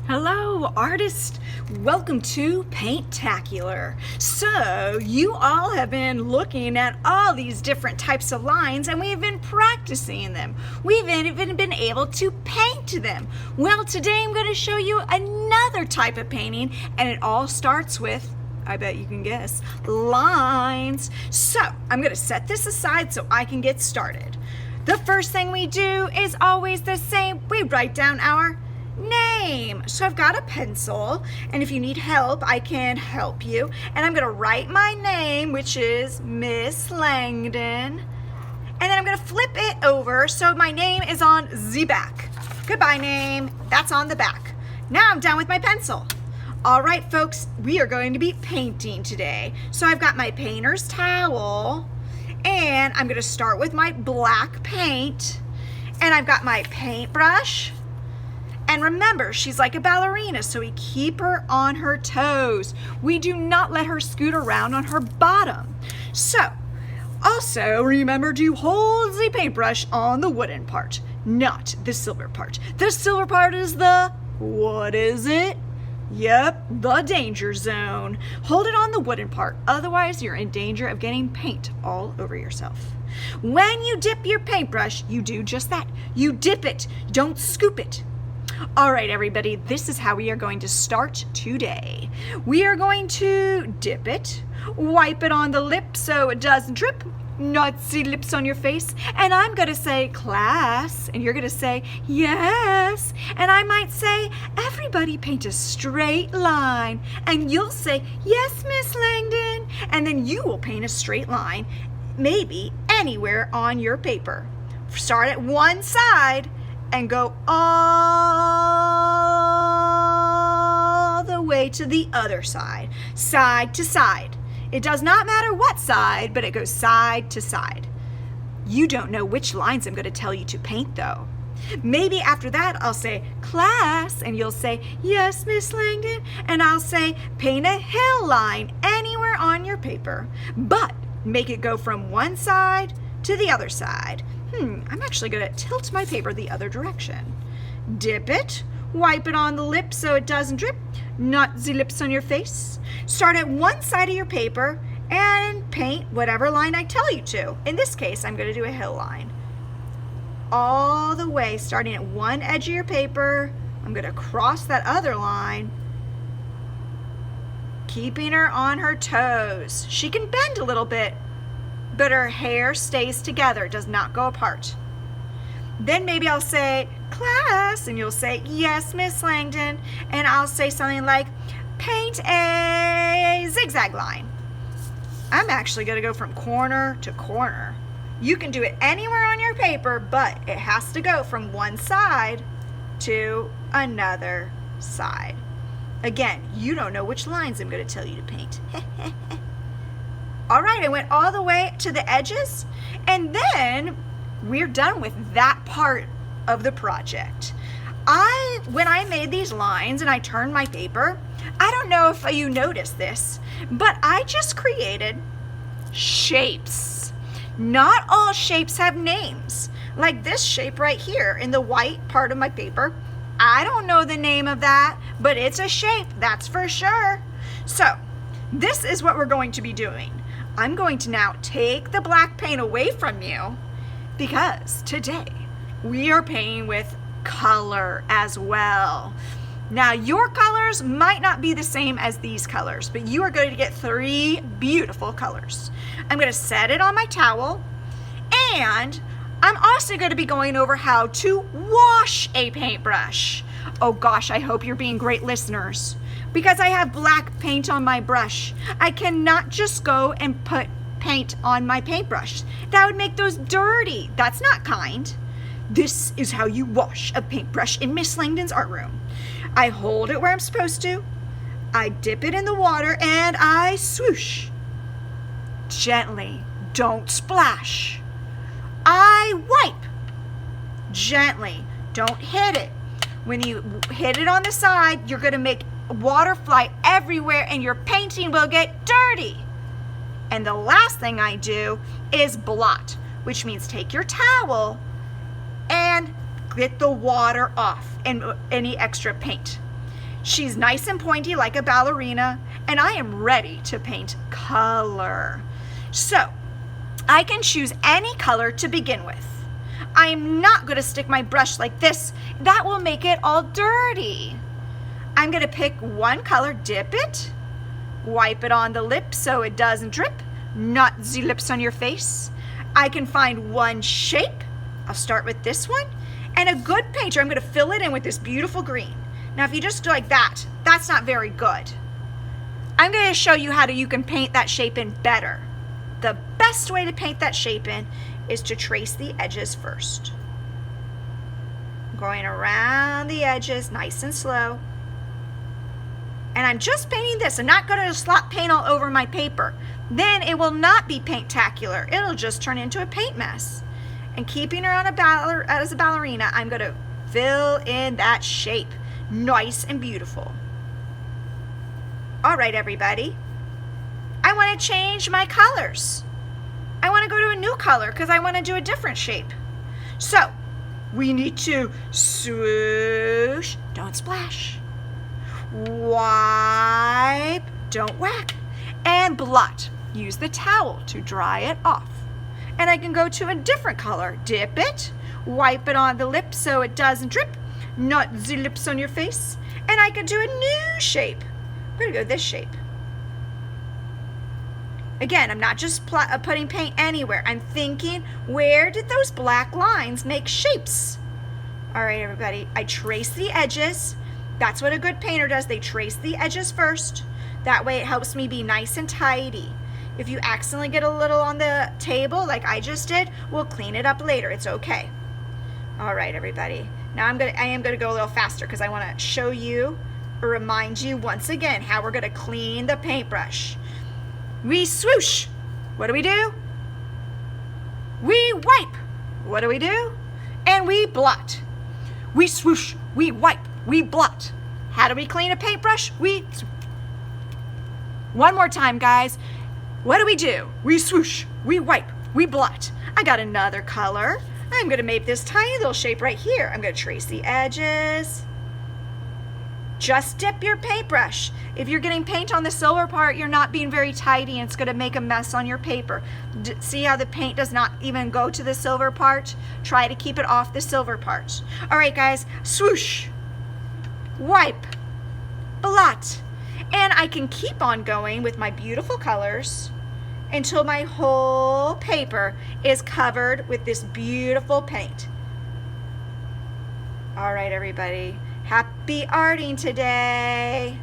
Hello, artists. Welcome to Paint-acular. So, you all have been looking at all these different types of lines and we've been practicing them. We've even been able to paint them. Well, today I'm going to show you another type of painting, and it all starts with, I bet you can guess, lines. So, I'm going to set this aside so I can get started. The first thing we do is always the same. We write down our name. So I've got a pencil, and if you need help, I can help you. And I'm going to write my name, which is Miss Langdon. And then I'm going to flip it over so my name is on the back. Goodbye, name. That's on the back. Now I'm done with my pencil. All right, folks, we are going to be painting today. So I've got my painter's towel, and I'm going to start with my black paint. And I've got my paintbrush. And remember, she's like a ballerina, so we keep her on her toes. We do not let her scoot around on her bottom. So, also remember to hold the paintbrush on the wooden part, not the silver part. The silver part is the, what is it? Yep, the danger zone. Hold it on the wooden part, otherwise you're in danger of getting paint all over yourself. When you dip your paintbrush, you do just that. You dip it, don't scoop it. All right, everybody, this is how we are going to start today. We are going to dip it, wipe it on the lip so it doesn't drip, not see lips on your face, and I'm going to say, class, and you're going to say, yes, and I might say, everybody paint a straight line, and you'll say, yes, Miss Langdon, and then you will paint a straight line, maybe anywhere on your paper. Start at one side and go all the way to the other side, side to side. It does not matter what side, but it goes side to side. You don't know which lines I'm going to tell you to paint, though. Maybe after that I'll say, class, and you'll say, yes, Miss Langdon, and I'll say, paint a hill line anywhere on your paper, but make it go from one side to the other side. I'm actually going to tilt my paper the other direction. Dip it, wipe it on the lip so it doesn't drip, not the lips on your face. Start at one side of your paper and paint whatever line I tell you to. In this case, I'm going to do a hill line. All the way, starting at one edge of your paper, I'm going to cross that other line, keeping her on her toes. She can bend a little bit, but her hair stays together, does not go apart. Then maybe I'll say, class, and you'll say, yes, Miss Langdon, and I'll say something like, paint a zigzag line. I'm actually going to go from corner to corner. You can do it anywhere on your paper, but it has to go from one side to another side. Again, you don't know which lines I'm going to tell you to paint. All right, I went all the way to the edges, and then we're done with that part of the project. When I made these lines and I turned my paper, I don't know if you noticed this, but I just created shapes. Not all shapes have names. Like this shape right here in the white part of my paper, I don't know the name of that, but it's a shape, that's for sure. So, this is what we're going to be doing. I'm going to now take the black paint away from you because today we are painting with color as well. Now your colors might not be the same as these colors, but you are going to get three beautiful colors. I'm going to set it on my towel, and I'm also going to be going over how to wash a paintbrush. Oh gosh, I hope you're being great listeners. Because I have black paint on my brush, I cannot just go and put paint on my paintbrush. That would make those dirty. That's not kind. This is how you wash a paintbrush in Miss Langdon's art room. I hold it where I'm supposed to, I dip it in the water, and I swoosh. Gently, don't splash. I wipe. Gently, don't hit it. When you hit it on the side, you're going to make water fly everywhere and your painting will get dirty. And the last thing I do is blot, which means take your towel and get the water off and any extra paint. She's nice and pointy like a ballerina, and I am ready to paint color. So, I can choose any color to begin with. I'm not going to stick my brush like this. That will make it all dirty. I'm going to pick one color, dip it, wipe it on the lip so it doesn't drip, not the lips on your face. I can find one shape. I'll start with this one. And a good painter, I'm going to fill it in with this beautiful green. Now, if you just do like that, that's not very good. I'm going to show you how you can paint that shape in better. The best way to paint that shape in is to trace the edges first. Going around the edges, nice and slow. And I'm just painting this. I'm not going to slop paint all over my paper. Then it will not be paint-acular. It'll just turn into a paint mess. And keeping her on as a ballerina, I'm going to fill in that shape. Nice and beautiful. All right, everybody. I want to change my colors. I want to go to a new color because I want to do a different shape. So, we need to swoosh, don't splash, wipe, don't whack, and blot. Use the towel to dry it off. And I can go to a different color. Dip it, wipe it on the lips so it doesn't drip, not the lips on your face. And I can do a new shape. I'm going to go this shape. Again, I'm not just putting paint anywhere. I'm thinking, where did those black lines make shapes? All right, everybody, I trace the edges. That's what a good painter does. They trace the edges first. That way it helps me be nice and tidy. If you accidentally get a little on the table like I just did, we'll clean it up later. It's okay. All right, everybody. Now I am gonna go a little faster because I want to show you or remind you once again how we're gonna clean the paintbrush. We swoosh. What do? We wipe. What do? And we blot. We swoosh, we wipe, we blot. How do we clean a paintbrush? One more time, guys. What do? We swoosh, we wipe, we blot. I got another color. I'm gonna make this tiny little shape right here. I'm gonna trace the edges. Just dip your paintbrush. If you're getting paint on the silver part, you're not being very tidy and it's gonna make a mess on your paper. See how the paint does not even go to the silver part? Try to keep it off the silver part. All right, guys, swoosh, wipe, blot. And I can keep on going with my beautiful colors until my whole paper is covered with this beautiful paint. All right, everybody. Happy arting today.